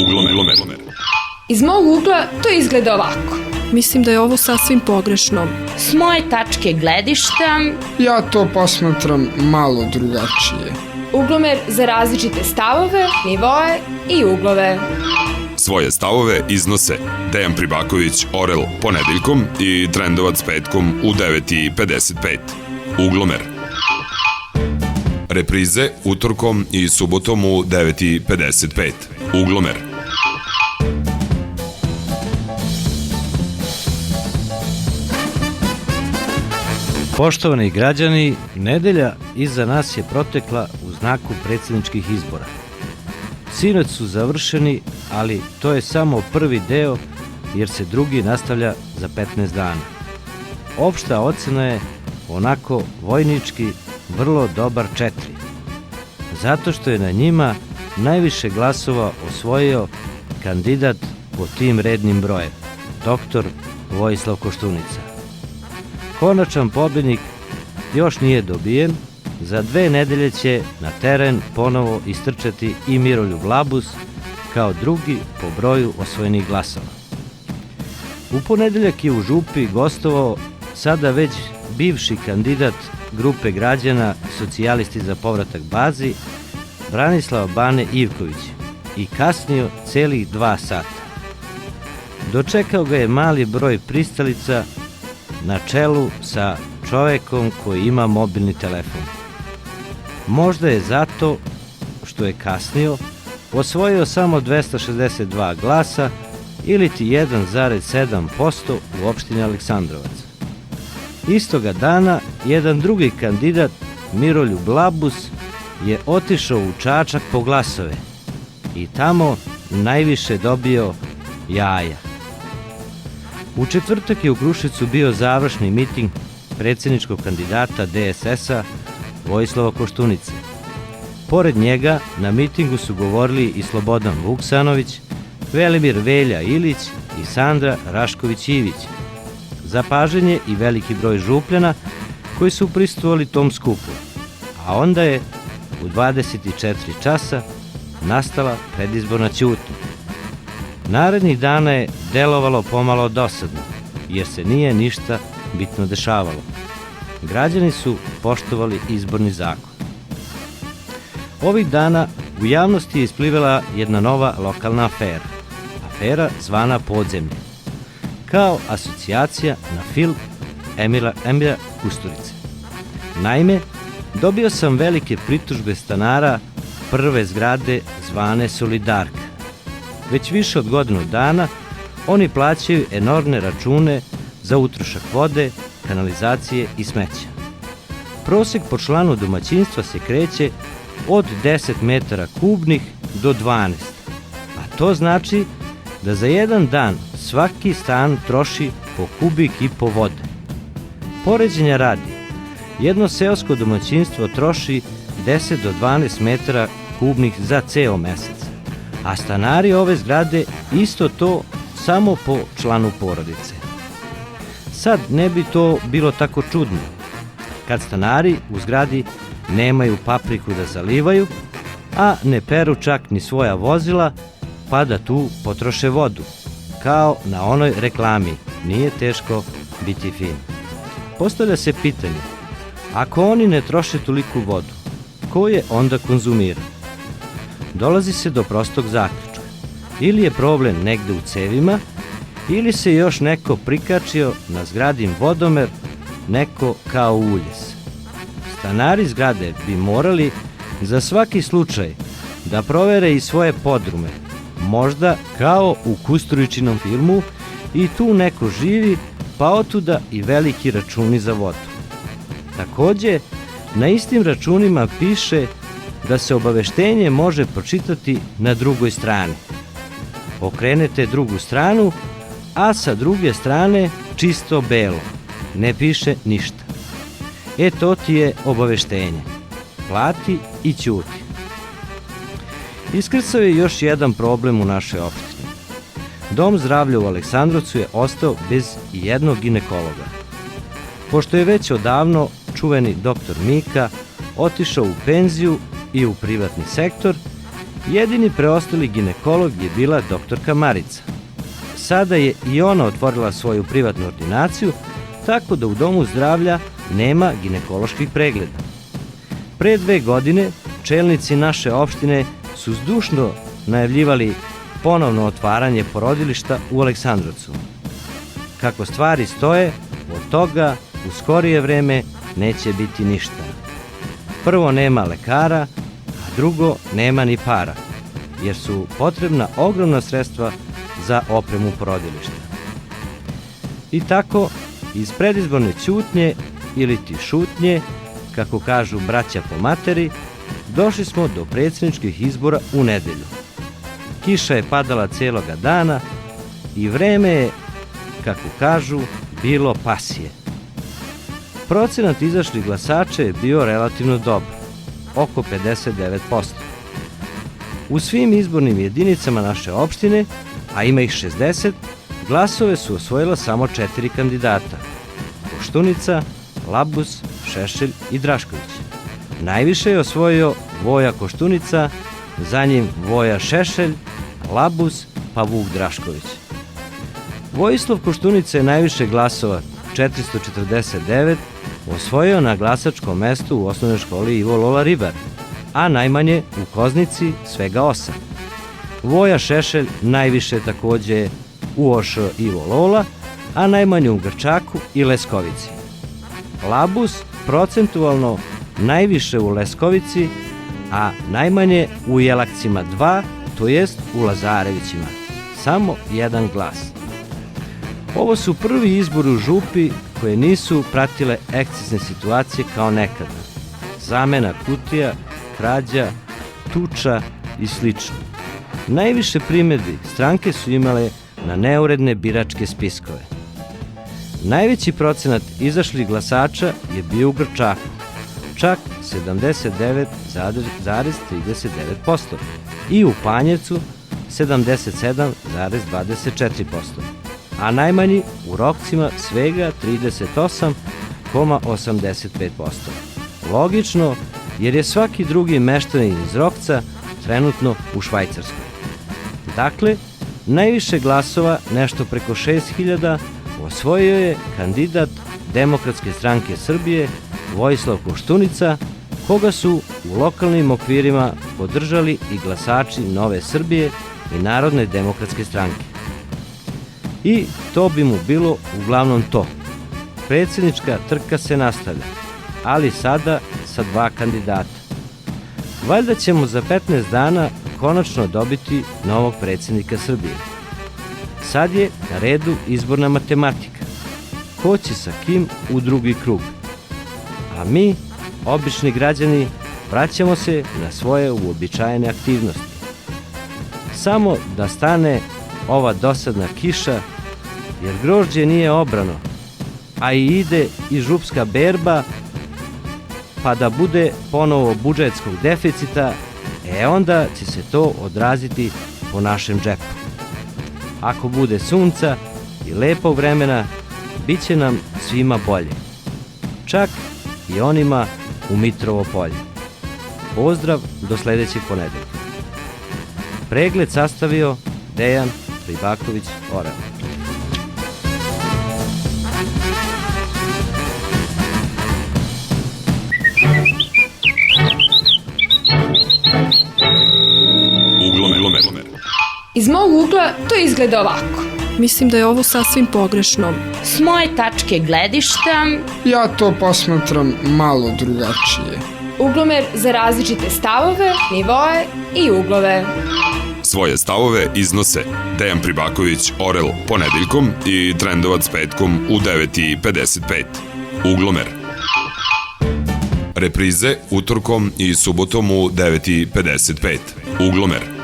Uglomer. Iz mog ugla to izgleda ovako. Mislim da je ovo sasvim pogrešno. S moje tačke gledišta ja to posmatram malo drugačije. Uglomer za različite stavove, nivoe i uglove. Svoje stavove iznose Dejan Pribaković, Orel ponedeljkom i Trendovac petkom u 9:55. Uglomer. Reprize utorkom i subotom u 9:55. Uglomer. Poštovani građani, nedelja iza nas je protekla u znaku predsjedničkih izbora. Sinoć su završeni, ali to je samo prvi deo, jer se drugi nastavlja za 15 dana. Opšta ocena je onako vojnički vrlo dobar 4, zato što je na njima najviše glasova osvojio kandidat po tim rednim brojem, dr. Vojislav Koštunica. Konačan pobednik još nije dobijen, za 2 nedelje će na teren ponovo istrčati i Miroljub Labus kao drugi po broju osvojenih glasova. U ponedeljak je u Župi gostovao sada već bivši kandidat grupe građana Socijalisti za povratak bazi Branislav Bane Ivković i kasnio celih 2 sata. Dočekao ga je mali broj pristalica na čelu sa čovekom koji ima mobilni telefon. Možda je zato što je kasnio osvojio samo 262 glasa ili ti 1,7% u opštini Aleksandrovac. Istoga dana jedan drugi kandidat Miroljub Labus je otišao u Čačak po glasove i tamo najviše dobio jaja. U četvrtak je u Kruševcu bio završni miting predsjedničkog kandidata DSS-a Vojislava Koštunice. Pored njega na mitingu su govorili i Slobodan Vuksanović, Velimir Velja Ilić i Sandra Rašković-Ivić. Zapažen je i veliki broj Župljana koji su prisustvovali tom skupu, a onda je u 24 časa nastala predizborna ćutnja. Narednih dana je delovalo pomalo dosadno, jer se nije ništa bitno dešavalo. Građani su poštovali izborni zakon. Ovih dana u javnosti je isplivela jedna nova lokalna afera. Afera zvana Podzemlje, kao asocijacija na film Emira Kusturice. Naime, dobio sam velike pritužbe stanara prve zgrade zvane Solidarka. Već više od godinu dana oni plaćaju enormne račune za utrošak vode, kanalizacije i smeća. Prosek po članu domaćinstva se kreće od 10 metara kubnih do 12, a to znači da za jedan dan svaki stan troši po kubik i po vode. Poređenja radi, jedno seosko domaćinstvo troši 10 do 12 metara kubnih za ceo mesec, a stanari ove zgrade isto to samo po članu porodice. Sad ne bi to bilo tako čudno, kad stanari u zgradi nemaju papriku da zalivaju, a ne peru čak ni svoja vozila, pa da tu potroše vodu, kao na onoj reklami, nije teško biti fin. Postavlja se pitanje, ako oni ne troše toliku vodu, ko je onda konzumira? Dolazi se do prostog zaključka. Ili je problem negde u cevima, ili se još neko prikačio na zgradin vodomer, neko kao uljes. Stanari zgrade bi morali za svaki slučaj da provere i svoje podrume, možda kao u Kusturičinom filmu, i tu neko živi, pa otuda i veliki računi za vodu. Takođe, na istim računima piše da se obaveštenje može pročitati na drugoj strani. Okrenete drugu stranu, a sa druge strane čisto belo, ne piše ništa. To ti je obaveštenje. Plati i ćuti. Iskrcao je još jedan problem u našoj opštini. Dom zdravlja u Aleksandrovcu je ostao bez jednog ginekologa. Pošto je već odavno čuveni doktor Mika otišao u penziju i u privatni sektor, jedini preostali ginekolog je bila doktorka Marica. Sada je i ona otvorila svoju privatnu ordinaciju, tako da u domu zdravlja nema ginekoloških pregleda. Pre 2 godine čelnici naše opštine su zdušno najavljivali ponovno otvaranje porodilišta u Aleksandrovcu. Kako stvari stoje, od toga u skorije vreme neće biti ništa. Prvo, nema lekara, a drugo, nema ni para, jer su potrebna ogromna sredstva za opremu porodilišta. I tako, iz predizborne ćutnje ili ti šutnje, kako kažu braća po materi, došli smo do predsjedničkih izbora u nedelju. Kiša je padala celoga dana i vreme je, kako kažu, bilo pasije. Procenat izašlih glasača je bio relativno dobar, oko 59%. U svim izbornim jedinicama naše opštine, a ima ih 60, glasove su osvojila samo 4 kandidata: Koštunica, Labus, Šešelj i Drašković. Najviše je osvojio Voja Koštunica, za njim Voja Šešelj, Labus pa Vuk Drašković. Vojislav Koštunica je najviše glasova, 449, osvojio na glasačkom mestu u osnovnoj školi Ivo Lola Ribar, a najmanje u Koznici, svega 8. Voja Šešelj najviše takođe u OŠ Ivo Lola, a najmanje u Grčaku i Leskovici. Labus procentualno najviše u Leskovici, a najmanje u Jelakcima 2, to jest u Lazarevićima, samo 1 glas. Ovo su prvi izbori u župi koje nisu pratile ekscesne situacije kao nekada: zamena kutija, krađa, tuča i slično. Najviše primedbi stranke su imale na neuredne biračke spiskove. Najveći procenat izašlih glasača je bio u Grčaku, čak 79,39%, i u Panjevcu 77,24%, a najmanji u Rokcima svega 38,85%. Logično, jer je svaki drugi meštanin iz Rokca trenutno u Švajcarskoj. Dakle, najviše glasova, nešto preko 6.000, osvojio je kandidat Demokratske stranke Srbije Vojislav Koštunica, koga su u lokalnim okvirima podržali i glasači Nove Srbije i Narodne demokratske stranke. I to bi mu bilo uglavnom to. Predsjednička trka se nastavlja, ali sada sa 2 kandidata. Valjda ćemo za 15 dana konačno dobiti novog predsjednika Srbije. Sad je na redu izborna matematika. Ko će sa kim u drugi krug? A mi, obični građani, vraćamo se na svoje uobičajene aktivnosti. Samo da stane ova dosadna kiša, jer grožđe nije obrano, a i ide i župska berba, pa da bude ponovo budžetskog deficita, onda će se to odraziti po našem džepu. Ako bude sunca i lepog vremena, bit će nam svima bolje. Čak i onima u Mitrovo polje. Pozdrav do sledećeg ponedeljka. Pregled sastavio Dejan Pribaković Orel. Uglomer. Iz mog ugla to izgleda ovako. Mislim da je ovo sasvim pogrešno. S moje tačke gledišta, Ja to posmatram malo drugačije. Uglomer za različite stavove, nivoe i uglove. Svoje stavove iznose Dejan Pribaković Orel ponedeljkom i Trendovac petkom u 9:55. Uglomer. Reprize utorkom i subotom u 9:55. Uglomer.